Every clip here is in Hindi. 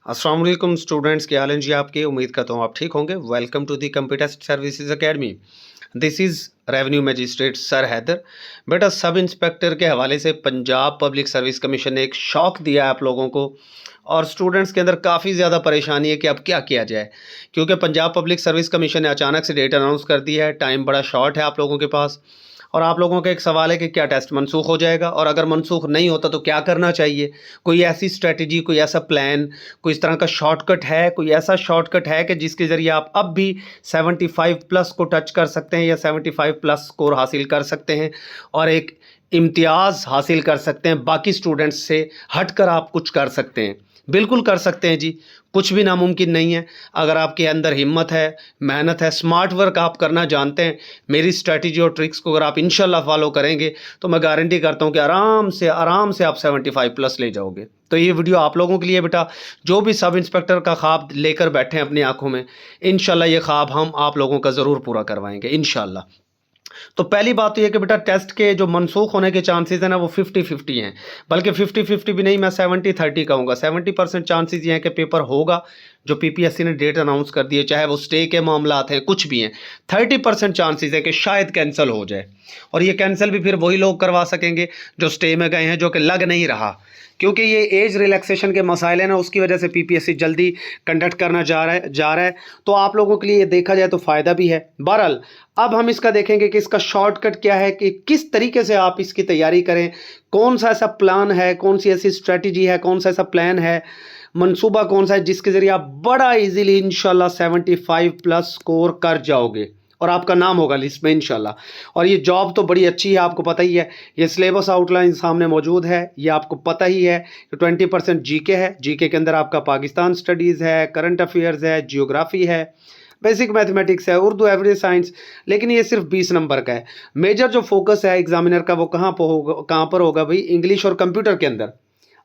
अस्सलाम वालेकुम स्टूडेंट्स, क्या हाल हैं जी आपके। उम्मीद करता हूँ आप ठीक होंगे। Welcome to the computer services academy. This is revenue magistrate sir Haider. बेटा, सब इंस्पेक्टर के हवाले से पंजाब पब्लिक सर्विस कमीशन ने एक शॉक दिया है आप लोगों को, और स्टूडेंट्स के अंदर काफ़ी ज़्यादा परेशानी है कि अब क्या किया जाए, क्योंकि पंजाब पब्लिक सर्विस कमीशन ने अचानक से डेट अनाउंस कर दी है। टाइम बड़ा शॉर्ट है आप लोगों के पास, और आप लोगों का एक सवाल है कि क्या टेस्ट मनसूख हो जाएगा, और अगर मनसूख नहीं होता तो क्या करना चाहिए। कोई ऐसी स्ट्रेटजी, कोई ऐसा प्लान, कोई इस तरह का शॉर्टकट है, कोई ऐसा शॉर्टकट है कि जिसके ज़रिए आप अब भी 75 प्लस को टच कर सकते हैं या 75 प्लस स्कोर हासिल कर सकते हैं और एक इम्तियाज़ हासिल कर सकते हैं, बाकी स्टूडेंट्स से हटकर आप कुछ कर सकते हैं। बिल्कुल कर सकते हैं जी, कुछ भी नामुमकिन नहीं है। अगर आपके अंदर हिम्मत है, मेहनत है, स्मार्ट वर्क आप करना जानते हैं, मेरी स्ट्रैटेजी और ट्रिक्स को अगर आप इंशाल्लाह फॉलो करेंगे तो मैं गारंटी करता हूं कि आराम से आप 75 प्लस ले जाओगे। तो ये वीडियो आप लोगों के लिए बेटा, जो भी सब इंस्पेक्टर का ख्वाब लेकर बैठे हैं अपनी आंखों में, इंशाल्लाह ये ख्वाब हम आप लोगों का ज़रूर पूरा करवाएंगे इंशाल्लाह। तो पहली बात तो ये कि बेटा, टेस्ट के जो मनसूख होने के चांसेस हैं ना, वो 50-50 हैं। बल्कि 50-50 भी नहीं, मैं 70-30 कहूँगा। 70% चांसेस ये हैं कि पेपर होगा, जो पीपीएससी ने डेट अनाउंस कर दी है, चाहे वो स्टे के मामलात हैं, कुछ भी हैं। 30% चांसेस है कि शायद कैंसिल हो जाए, और ये कैंसिल भी फिर वही लोग करवा सकेंगे जो स्टे में गए हैं, जो कि लग नहीं रहा, क्योंकि ये एज रिलैक्सेशन के मसाइल हैं ना, उसकी वजह से पीपीएससी जल्दी कंडक्ट करना जा रहा है। तो आप लोगों के लिए ये देखा जाए तो फ़ायदा भी है। बहरहाल, अब हम इसका देखेंगे कि इसका शॉर्टकट क्या है, कि किस तरीके से आप इसकी तैयारी करें, कौन सा ऐसा प्लान है, कौन सी ऐसी स्ट्रेटजी है, कौन सा ऐसा प्लान है, मंसूबा कौन सा है जिसके ज़रिए आप बड़ा इजीली इंशाल्लाह 75 प्लस स्कोर कर जाओगे और आपका नाम होगा लिस्ट में इंशाल्लाह। और ये जॉब तो बड़ी अच्छी है, आपको पता ही है। ये सिलेबस आउटलाइन सामने मौजूद है, ये आपको पता ही है कि 20% जीके है। जीके के अंदर आपका पाकिस्तान स्टडीज़ है, करंट अफेयर्स है, जियोग्राफी है, बेसिक मैथमेटिक्स है, उर्दू, एवरेज साइंस। लेकिन ये सिर्फ 20 नंबर का है। मेजर जो फोकस है एग्जामिनर का वो कहाँ पर होगा भाई? इंग्लिश और कंप्यूटर के अंदर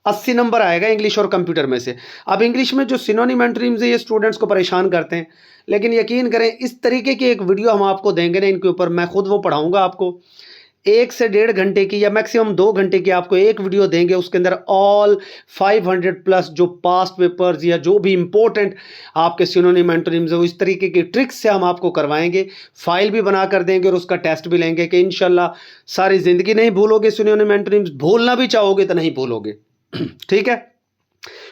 80 नंबर आएगा इंग्लिश और कंप्यूटर में से। अब इंग्लिश में जो सिनोनिम एंटोनिम्स है, ये स्टूडेंट्स को परेशान करते हैं, लेकिन यकीन करें इस तरीके की एक वीडियो हम आपको देंगे ना इनके ऊपर, मैं खुद वो पढ़ाऊंगा आपको। 1 से 1.5 घंटे की या मैक्सिमम 2 घंटे की आपको एक वीडियो देंगे, उसके अंदर ऑल 500 प्लस जो पास्ट पेपर्स या जो भी इंपॉर्टेंट आपके सिनोनिम एंटोनिम्स है, वो इस तरीके की ट्रिक्स से हम आपको करवाएंगे। फाइल भी बना कर देंगे और उसका टेस्ट भी लेंगे कि इंशाल्लाह सारी ज़िंदगी नहीं भूलोगे सिनोनिम एंटोनिम्स, भूलना भी चाहोगे तो नहीं भूलोगे। ठीक है।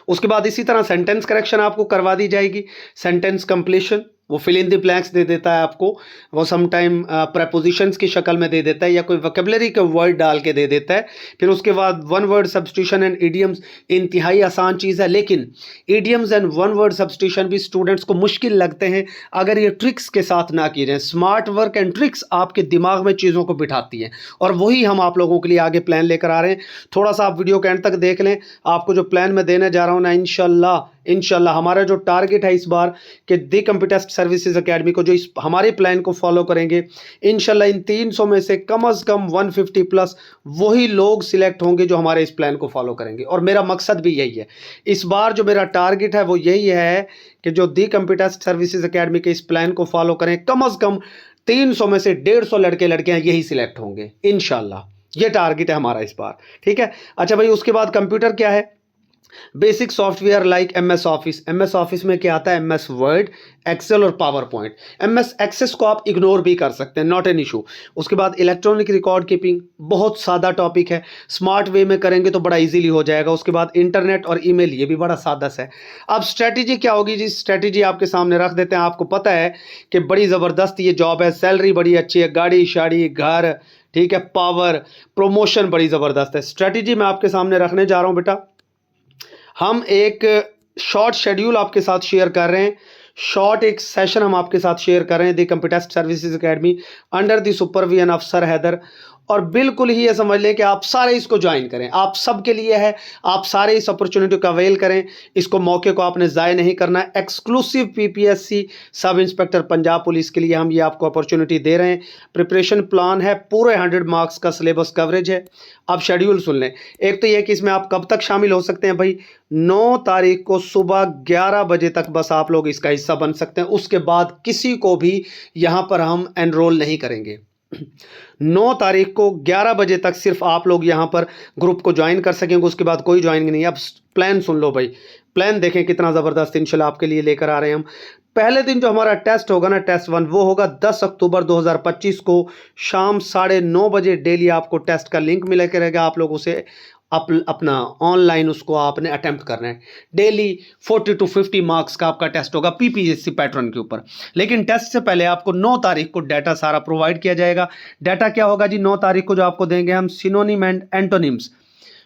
उसके बाद इसी तरह सेंटेंस करेक्शन आपको करवा दी जाएगी। सेंटेंस कंप्लीशन, वो फिल इन द ब्लैंक्स दे देता है आपको, वो सम टाइम प्रेपोजिशंस की शक्ल में दे देता है या कोई वोकेबलरी के वर्ड डाल के दे देता है। फिर उसके बाद one word substitution and idioms, इंतहाई आसान चीज़ है, लेकिन idioms and one word substitution भी स्टूडेंट्स को मुश्किल लगते हैं अगर ये ट्रिक्स के साथ ना किए जाएँ। स्मार्ट वर्क एंड ट्रिक्स आपके दिमाग में चीज़ों को बिठाती हैं, और वही हम आप लोगों के लिए आगे प्लान लेकर आ रहे हैं। थोड़ा सा आप वीडियो के एंड तक देख लें, आपको जो प्लान मैं देने जा रहा हूँ ना, इंशाल्लाह हमारा जो टारगेट है इस बार कि दी कंप्यूटर सर्विसेज एकेडमी को, जो इस हमारे प्लान को फॉलो करेंगे, इंशाल्लाह इन 300 में से कम 150 प्लस वही लोग सिलेक्ट होंगे जो हमारे इस प्लान को फॉलो करेंगे। और मेरा मकसद भी यही है, इस बार जो मेरा टारगेट है वो यही है कि जो दी कंप्यूटर सर्विसेज एकेडमी के इस प्लान को फॉलो करें, कम अज़ कम 300 में से 150 लड़के लड़कियां यही सिलेक्ट होंगे इंशाल्लाह। ये टारगेट है हमारा इस बार। ठीक है। अच्छा भाई, उसके बाद कंप्यूटर क्या है? Basic software like MS office. MS office में क्या आता है? एमएस वर्ड, एक्सेल और पावर पॉइंट। एमएस एक्सेस को आप इग्नोर भी कर सकते हैं, नॉट एन इशू। उसके बाद इलेक्ट्रॉनिक रिकॉर्ड कीपिंग, बहुत सादा टॉपिक है, स्मार्ट वे में करेंगे तो बड़ा इजीली हो जाएगा। उसके बाद इंटरनेट और ईमेल, ये भी बड़ा सादा सा है। अब स्ट्रेटजी क्या होगी जी? स्ट्रेटजी आपके सामने रख देते हैं। आपको पता है कि बड़ी ज़बरदस्त ये जॉब है, सैलरी बड़ी अच्छी है, गाड़ी शाड़ी घर, ठीक है, पावर, प्रमोशन बड़ी ज़बरदस्त है। स्ट्रेटजी मैं आपके सामने रखने जा रहा हूँ बेटा। हम एक शॉर्ट शेड्यूल आपके साथ शेयर कर रहे हैं, शॉर्ट एक सेशन हम आपके साथ शेयर कर रहे हैं the computer services academy under the supervision of sir Haider. और बिल्कुल ही ये समझ लें कि आप सारे इसको ज्वाइन करें, आप सब के लिए है, आप सारे इस अपॉर्चुनिटी का अवेल करें। इसको मौके को आपने ज़ाय नहीं करना है। Exclusive PPSC sub inspector Punjab police के लिए हम ये आपको अपॉर्चुनिटी दे रहे हैं। प्रिपरेशन प्लान है, पूरे 100 मार्क्स का सिलेबस कवरेज है। अब शेड्यूल सुन लें। एक तो ये कि इसमें आप कब तक शामिल हो सकते हैं भाई? 9 तारीख को सुबह 11 बजे तक बस आप लोग इसका हिस्सा बन सकते हैं। उसके बाद किसी को भी यहाँ पर हम एनरोल नहीं करेंगे। 9 तारीख को 11 बजे तक सिर्फ आप लोग यहाँ पर ग्रुप को ज्वाइन कर सकेंगे, उसके बाद कोई ज्वाइनिंग नहीं। अब प्लान सुन लो भाई, प्लान देखें कितना ज़बरदस्त इंशाल्लाह आपके लिए लेकर आ रहे हैं हम। पहले दिन जो हमारा टेस्ट होगा ना, टेस्ट 1, वो होगा 10 अक्टूबर 2025 को शाम 9:30 बजे। डेली आपको टेस्ट का लिंक मिला करेगा, आप लोग उसे अपना ऑनलाइन उसको आपने अटेम्प्ट करना है। डेली 40 to 50 मार्क्स का आपका टेस्ट होगा पीपीएससी पैटर्न के ऊपर। लेकिन टेस्ट से पहले आपको 9 तारीख को डाटा सारा प्रोवाइड किया जाएगा। डाटा क्या होगा जी? 9 तारीख को जो आपको देंगे हम synonym and antonyms,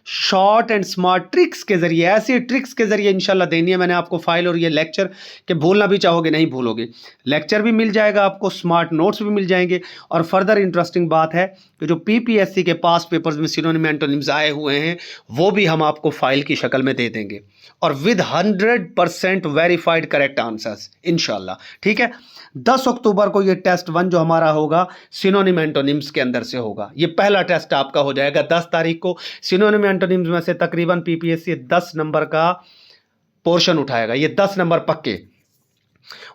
short and smart tricks के जरिए, ऐसी ट्रिक्स के जरिए इंशाल्लाह देनी है मैंने आपको फाइल और ये लेक्चर, के भूलना भी चाहोगे नहीं भूलोगे। लेक्चर भी मिल जाएगा आपको, स्मार्ट नोट्स भी मिल जाएंगे। और फर्दर इंटरेस्टिंग बात है कि जो पीपीएससी के पास पेपर्स में सिनोनिम एंटोनिम्स आए हुए हैं वो भी हम आपको फाइल की शक्ल में दे देंगे, और विद 100% वेरीफाइड करेक्ट आंसर्स इंशाल्लाह। ठीक है, 10 अक्टूबर को ये टेस्ट 1 जो हमारा होगा सिनोनिम एंटोनिम्स के अंदर से होगा। ये पहला टेस्ट आपका हो जाएगा 10 तारीख को। सिनोनिम एंटोनिम्स में से तकरीबन पीपीएससी 10 नंबर का पोर्शन उठाएगा, ये 10 नंबर पक्के।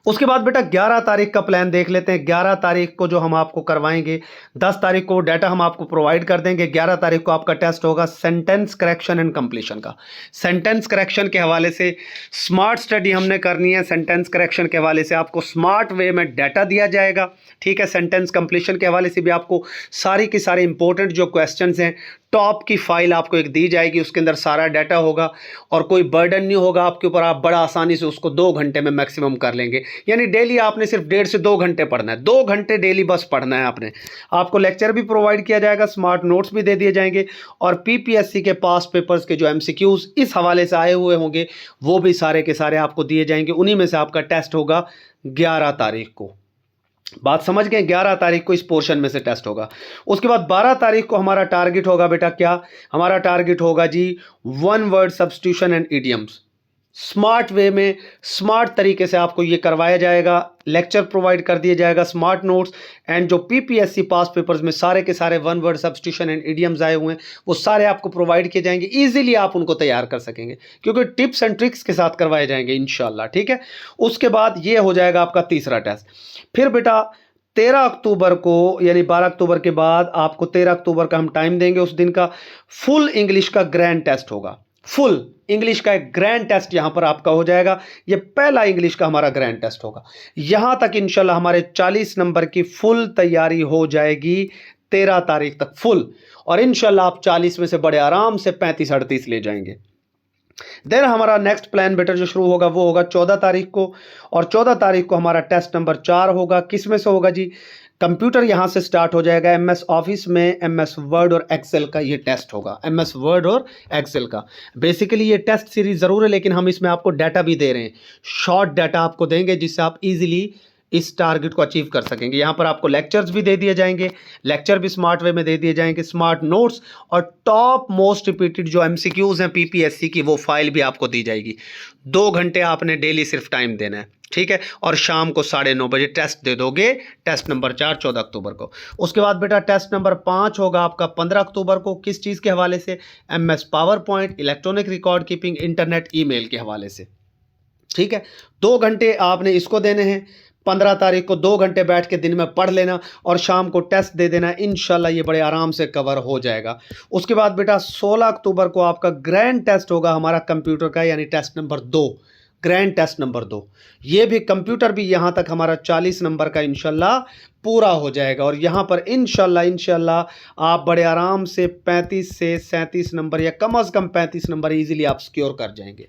उसके बाद बेटा 11 तारीख का प्लान देख लेते हैं। 11 तारीख को जो हम आपको करवाएंगे, 10 तारीख को डाटा हम आपको प्रोवाइड कर देंगे। 11 तारीख को आपका टेस्ट होगा सेंटेंस करेक्शन एंड कंप्लीशन का। सेंटेंस करेक्शन के हवाले से स्मार्ट स्टडी हमने करनी है। सेंटेंस करेक्शन के हवाले से आपको स्मार्ट वे में डाटा दिया जाएगा। ठीक है, सेंटेंस कंप्लीशन के हवाले से भी आपको सारी की सारी इंपॉर्टेंट जो क्वेश्चंस हैं, टॉप की फाइल आपको एक दी जाएगी, उसके अंदर सारा डाटा होगा और कोई बर्डन नहीं होगा आपके ऊपर। आप बड़ा आसानी से उसको 2 घंटे में मैक्सिमम कर लेंगे। यानी डेली आपने सिर्फ 1.5 से 2 घंटे पढ़ना है, 2 घंटे डेली बस पढ़ना है आपने। आपको लेक्चर भी प्रोवाइड किया जाएगा, स्मार्ट नोट्स भी दे दिए जाएंगे, और पीपीएससी के पास पेपर्स के जो एमसीक्यूज इस हवाले से आए हुए होंगे वो भी सारे के सारे आपको दिए जाएंगे। उन्हीं में से आपका टेस्ट होगा 11 तारीख को। बात समझ गए? 11 तारीख को इस पोर्शन में से टेस्ट होगा। उसके बाद 12 तारीख को हमारा टारगेट होगा बेटा, क्या हमारा टारगेट होगा जी? 1 word substitution and idioms. Smart way में, स्मार्ट तरीके से आपको ये करवाया जाएगा। लेक्चर प्रोवाइड कर दिया जाएगा, स्मार्ट नोट्स, एंड जो पीपीएससी पास पेपर्स में सारे के सारे 1 वर्ड सब्स्टिट्यूशन एंड इडियम्स आए हुए हैं वो सारे आपको प्रोवाइड किए जाएंगे। इजीली आप उनको तैयार कर सकेंगे क्योंकि टिप्स एंड ट्रिक्स के साथ करवाए जाएंगे इंशाल्लाह। ठीक है, उसके बाद ये हो जाएगा आपका तीसरा टेस्ट। फिर बेटा 13 अक्टूबर को, यानी 12 अक्टूबर के बाद आपको 13 अक्टूबर का हम टाइम देंगे। उस दिन का फुल इंग्लिश का ग्रैंड टेस्ट होगा। फुल इंग्लिश का एक ग्रैंड टेस्ट यहां पर आपका हो जाएगा। ये पहला इंग्लिश का हमारा ग्रैंड टेस्ट होगा। यहां तक इंशाल्लाह हमारे 40 नंबर की फुल तैयारी हो जाएगी 13 तारीख तक फुल, और इंशाल्लाह आप 40 में से बड़े आराम से 35-38 ले जाएंगे। देन हमारा नेक्स्ट प्लान बेटर जो शुरू होगा वो होगा 14 तारीख को, और 14 तारीख को हमारा टेस्ट नंबर 4 होगा। किस में से होगा जी? कंप्यूटर यहां से स्टार्ट हो जाएगा। एमएस ऑफिस में एमएस वर्ड और एक्सेल का ये टेस्ट होगा। एमएस वर्ड और एक्सेल का बेसिकली ये टेस्ट सीरीज जरूर है, लेकिन हम इसमें आपको डाटा भी दे रहे हैं। शॉर्ट डाटा आपको देंगे जिससे आप इजीली इस टारगेट को अचीव कर सकेंगे। यहाँ पर आपको लेक्चर्स भी दे दिए जाएंगे, लेक्चर भी स्मार्ट वे में दे दिए जाएंगे, स्मार्ट नोट्स और टॉप मोस्ट रिपीटेड जो एमसीक्यूज हैं पीपीएससी की वो फाइल भी आपको दी जाएगी। 2 घंटे आपने डेली सिर्फ टाइम देना है। ठीक है, और शाम को 9:30 बजे टेस्ट दे दोगे, टेस्ट नंबर 4 14 अक्टूबर को। उसके बाद बेटा टेस्ट नंबर 5 होगा आपका 15 अक्टूबर को। किस चीज़ के हवाले से? MS power point, electronic record keeping, internet, email के हवाले से। ठीक है, 2 घंटे आपने इसको देने हैं। 15 तारीख को 2 घंटे बैठ के दिन में पढ़ लेना और शाम को टेस्ट दे देना। इंशाल्लाह ये बड़े आराम से कवर हो जाएगा। उसके बाद बेटा 16 अक्टूबर को आपका ग्रैंड टेस्ट होगा हमारा कंप्यूटर का, यानी test number 2, grand test number 2। ये भी कंप्यूटर भी यहाँ तक हमारा 40 नंबर का इंशाल्लाह पूरा हो जाएगा, और यहाँ पर इंशाल्लाह आप बड़े आराम से 35 से 37 नंबर या कम अज़ कम 35 नंबर इजीली आप सिक्योर कर जाएंगे।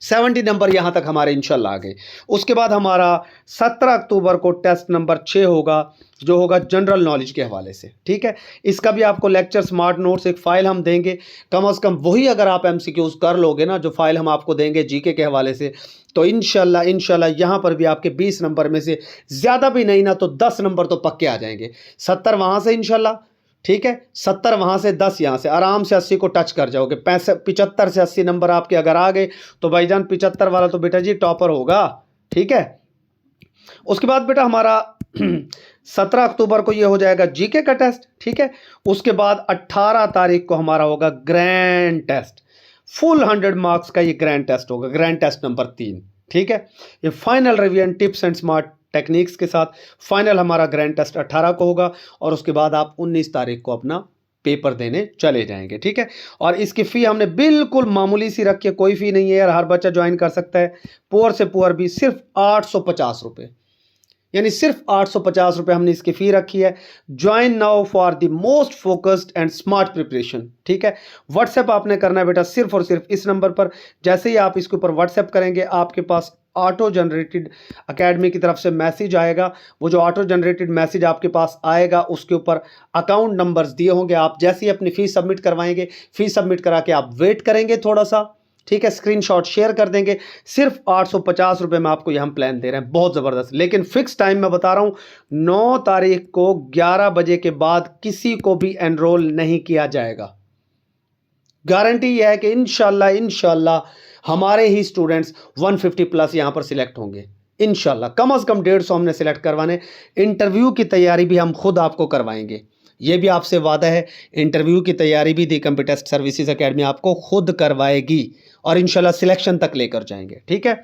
70 नंबर यहाँ तक हमारे इंशाल्लाह आ गए। उसके बाद हमारा 17 अक्टूबर को टेस्ट नंबर 6 होगा, जो होगा जनरल नॉलेज के हवाले से। ठीक है, इसका भी आपको लेक्चर, स्मार्ट नोट्स, एक फ़ाइल हम देंगे। कम अज़ कम वही अगर आप एमसीक्यूज़ कर लोगे ना, जो फाइल हम आपको देंगे जीके के हवाले से, तो इंशाल्लाह यहाँ पर भी आपके 20 नंबर में से ज़्यादा भी नहीं ना तो 10 नंबर तो पक्के आ जाएंगे। 70 वहाँ से इंशाल्लाह, ठीक है, 70 वहाँ से, 10 यहाँ से, आराम से 80 को टच कर जाओगे। 75 से 80 नंबर आपके अगर आ गए तो भाईजान 75 वाला तो बेटा जी टॉपर होगा। ठीक है, उसके बाद बेटा हमारा 17 अक्टूबर को ये हो जाएगा जीके का टेस्ट। ठीक है, उसके बाद 18 तारीख को हमारा होगा ग्रैंड टेस्ट, फुल 100 मार्क्स का ये ग्रैंड टेस्ट होगा, ग्रैंड टेस्ट नंबर 3। ठीक है, ये final revision tips and smart techniques के साथ। फाइनल हमारा ग्रैंड टेस्ट 18 को होगा और उसके बाद आप 19 तारीख को अपना पेपर देने चले जाएंगे, ठीक है। और इसकी फ़ी हमने बिल्कुल मामूली सी रखी है, कोई फ़ी नहीं है यार, हर बच्चा ज्वाइन कर सकता है। पुअर से पुअर भी सिर्फ 850 रुपये, यानी सिर्फ 850 रुपये हमने इसकी फ़ी रखी है। Join now for the most focused and smart preparation, ठीक है। व्हाट्सएप आपने करना है बेटा सिर्फ और सिर्फ इस नंबर पर। जैसे ही आप इसके ऊपर व्हाट्सएप करेंगे आपके पास ऑटो जनरेटेड एकेडमी की तरफ से मैसेज आएगा। वो जो ऑटो जनरेटेड मैसेज आपके पास आएगा उसके ऊपर अकाउंट नंबर्स दिए होंगे। आप जैसे ही अपनी फ़ीस सबमिट करवाएंगे, फ़ीस सबमिट करा के आप वेट करेंगे थोड़ा सा, ठीक है, स्क्रीनशॉट शेयर कर देंगे। सिर्फ 850 रुपये में आपको ये हम प्लान दे रहे हैं, बहुत ज़बरदस्त। लेकिन फिक्स टाइम मैं बता रहा हूँ, 9 तारीख को 11 बजे के बाद किसी को भी एनरोल नहीं किया जाएगा। गारंटी यह है कि इंशाल्लाह हमारे ही स्टूडेंट्स 150 प्लस यहाँ पर सिलेक्ट होंगे इंशाल्लाह। कम से कम 150 हमने सिलेक्ट करवाने। इंटरव्यू की तैयारी भी हम खुद आपको करवाएंगे, ये भी आपसे वादा है। इंटरव्यू की तैयारी भी दी कंप्यूटर सर्विसेज एकेडमी आपको खुद करवाएगी और इंशाल्लाह सिलेक्शन तक लेकर जाएंगे, ठीक है।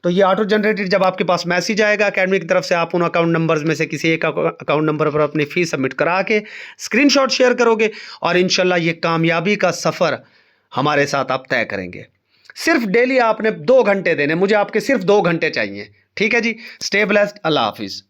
तो ये ऑटो जनरेटेड जब आपके पास मैसेज आएगा एकेडमी की तरफ से, आप उन अकाउंट नंबर्स में से किसी एक अकाउंट नंबर पर अपनी फ़ीस सबमिट करा के स्क्रीनशॉट शेयर करोगे और इंशाल्लाह ये कामयाबी का सफ़र हमारे साथ आप तय करेंगे। सिर्फ डेली आपने 2 घंटे देने, मुझे आपके सिर्फ 2 घंटे चाहिए, ठीक है जी। स्टे ब्लेस्ड, अल्लाह हाफिज़।